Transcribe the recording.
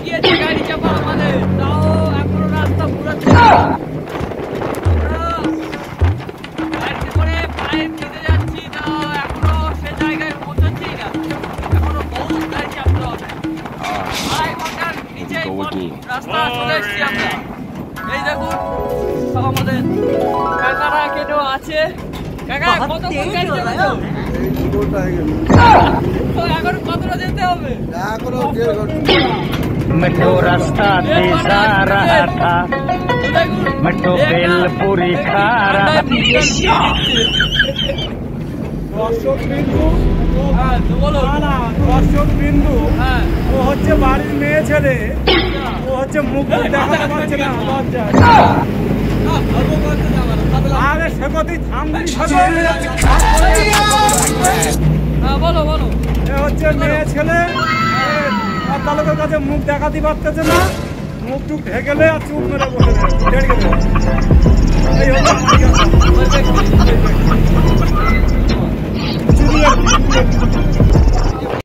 গিয়েছে গাড়ি চাপা মানে তাও এখনো রাস্তা পুরো করে পায়ে ফেটে যাচ্ছি তাও এখনো সে জায়গায় পৌঁছচ্ছি না এখনো বহু গাড়ি চাপতে হবে 2.5 ঘন্টার নিচে রাস্তা চলে এসছি আমরা এই দেখুন সব আমাদের কাকারা কেন আছে কাকা কত গাড়ি চালাচ্ছো তো এখন কতটা যেতে হবে এখনো 1.5 ঘন্টা मिठो रास्ता दिशा रहा था मिठो बेल पूरी खा रहा দর্শক বিন্দু ও হচ্ছে বাড়ির মেয়ে ছেলে ও হচ্ছে মুখ দেখাতে পারছে না লজ্জা আরে সে কথাই বলো বলো এ হচ্ছে মেয়ে ছেলে আর তালুকের কাছে মুখ দেখাতে পারতেছে না মুখ টুক ঢেকেলে আর চুপ মেরে বসে এই হলো